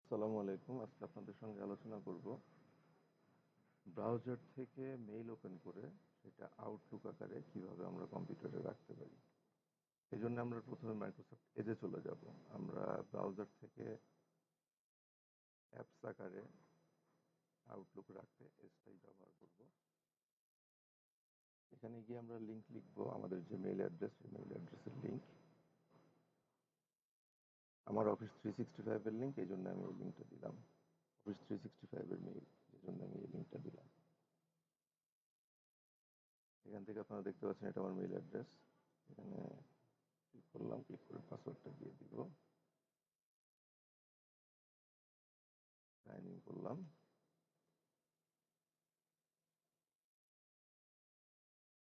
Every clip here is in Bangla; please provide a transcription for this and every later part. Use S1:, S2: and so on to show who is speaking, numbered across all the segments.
S1: আসসালামু আলাইকুম। আজকে আপনাদের সঙ্গে আলোচনা করব ব্রাউজার থেকে মেইল ওপেন করে সেটা আউটলুক আকারে কিভাবে আমরা কম্পিউটারে রাখতে পারি। এই জন্য আমরা প্রথমে মাইক্রোসফট এজে চলে যাব। আমরা ব্রাউজার থেকে অ্যাপস আকারে আউটলুক রাখতে এজটাই ব্যবহার করব। এখানে গিয়ে আমরা লিঙ্ক লিখবো, আমাদের যে মেইল অ্যাড্রেস, সেই মেইল অ্যাড্রেসের লিঙ্ক। আমার অফিস 365 এর লিঙ্ক, এই জন্য আমি এই লিঙ্কটা দিলাম। অফিস 365 এর মেইল, এই জন্য আমি এই লিঙ্কটা দিলাম। এখান থেকে আপনারা দেখতে পাচ্ছেন এটা আমার মেইল অ্যাড্রেস। এখানে ক্লিক করলাম, ক্লিক করে পাসওয়ার্ডটা দিয়ে দিব, সাইন ইন করলাম।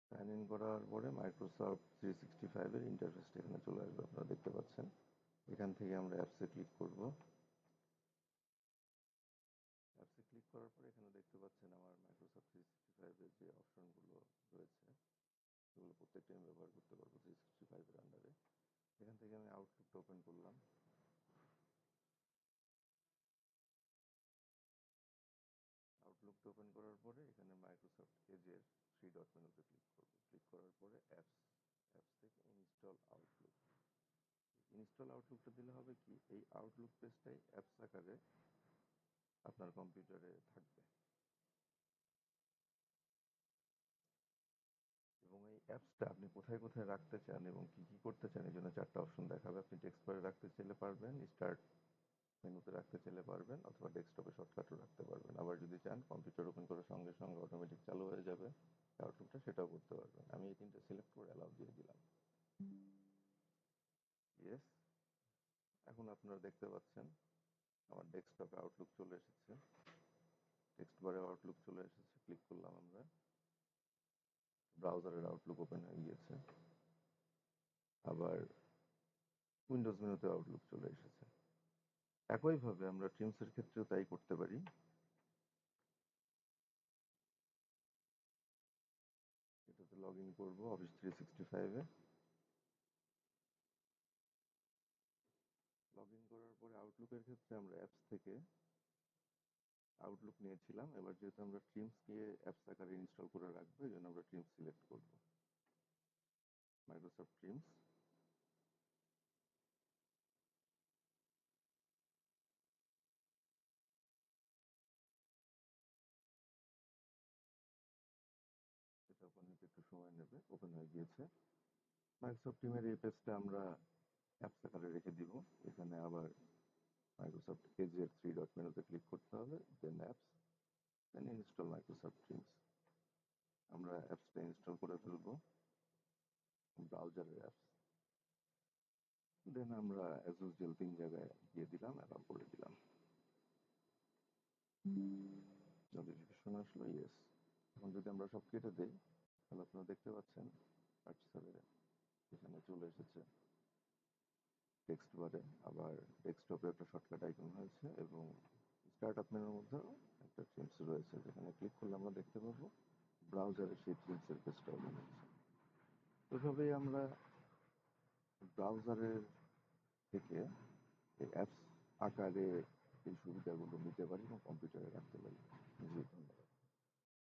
S1: সাইন ইন করার পরে মাইক্রোসফট 365 এর ইন্টারফেসটা এখানে চলে আসবে, আপনারা দেখতে পাচ্ছেন। এখান থেকে আমরা অ্যাপসে ক্লিক করব। অ্যাপসে ক্লিক করার পরে এখানে দেখতে পাচ্ছেন আমার মাইক্রোসফট 365 এর যে অপশনগুলো রয়েছে সেগুলো প্রত্যেকটা আমি ব্যবহার করতে পারবো 365 এর আন্ডারে। এখান থেকে আমি আউটলুকটা ওপেন করলাম। আউটলুকটা ওপেন করার পরে এখানে মাইক্রোসফট এজের থ্রি ডট মেনুতে ক্লিক করব। ক্লিক করার পরে অ্যাপস, অ্যাপস থেকে ইনস্টল আউটলুক। ইনস্টল আউটলুকটা দিলে হবে কি, এই আউটলুক পেজটাই অ্যাপস আকারে আপনার কম্পিউটারে থাকবে এবং এই অ্যাপসটা আপনি কোথায় কোথায় রাখতে চান এবং কি কি করতে চান এই জন্য চারটা অপশন দেখাবে। আপনি টেক্সট বারে রাখতে চাইলে পারবেন, স্টার্ট মেনুতে রাখতে চাইলে পারবেন, অথবা ডেস্কটপে শর্টকাটও রাখতে পারবেন। আবার যদি চান কম্পিউটার ওপেন করার সঙ্গে সঙ্গে অটোমেটিক চালু হয়ে যাবে আউটলুকটা, সেটাও করতে পারবেন। আমি এই তিনটা সিলেক্ট করে অ্যালাউ দিয়ে দিলাম। ইয়েস। এখন আপনারা দেখতে পাচ্ছেন আমার ডেস্কটপে আউটলুক চলে এসেছে, টেক্সট বারে আউটলুক চলে এসেছে। ক্লিক করলাম আমরা, ব্রাউজারের আউটলুক ওপেন হয়ে গিয়েছে। আবার উইন্ডোজ মেনুতে আউটলুক চলে এসেছে। একইভাবে আমরা টিমসের ক্ষেত্রেও তাই করতে পারি। এটাতে লগ ইন করবো অফিস 365-এ। লগ ইন করার পরে আউটলুকের ক্ষেত্রে আমরা অ্যাপস থেকে আউটলুক নিয়েছিলাম। এবার যেহেতু আমরা টিমসকে অ্যাপস আকারে ইনস্টল করে রাখবো, এই জন্য আমরা টিমস সিলেক্ট করবো, মাইক্রোসফট টিমস। এটা ওপেন হতে একটু সময় নেবে। ওপেন হয়ে গিয়েছে। মাইক্রোসফট টিমের এই পেজটা আমরা অ্যাপস আকারে রেখে দিব। এখানে আবার মাইক্রোসফট এজের থ্রি ডট মেনুতে ক্লিক করতে হবে, then apps, then install Microsoft Teams. আমরা অ্যাপসটা ইনস্টল করে ফেলবো, ব্রাউজারের অ্যাপস। দেন আমরা অ্যাজ ইউজুয়াল 3 জায়গায় দিয়ে দিলাম, অ্যালাউ করে দিলাম। নোটিফিকেশন আসলো, ইয়েস। এখন যদি আমরা সব কেটে দেই তাহলে আপনারা দেখতে পাচ্ছেন কার্সারে এখানে চলে এসেছে টেক্সট বারে। আবার ডেস্কটপে একটা শর্টকাট আইকন হয়েছে এবং স্টার্ট আপ মেনুর মধ্যেও একটা থিমস রয়েছে, যেখানে ক্লিক করলে আমরা দেখতে পাবো ব্রাউজারে সেই থিমসের পেজটা ওপেন হচ্ছে। এভাবেই আমরা ব্রাউজারের থেকে এই অ্যাপস আকারে এই সুবিধাগুলো নিতে পারি এবং কম্পিউটারে রাখতে পারি। জি।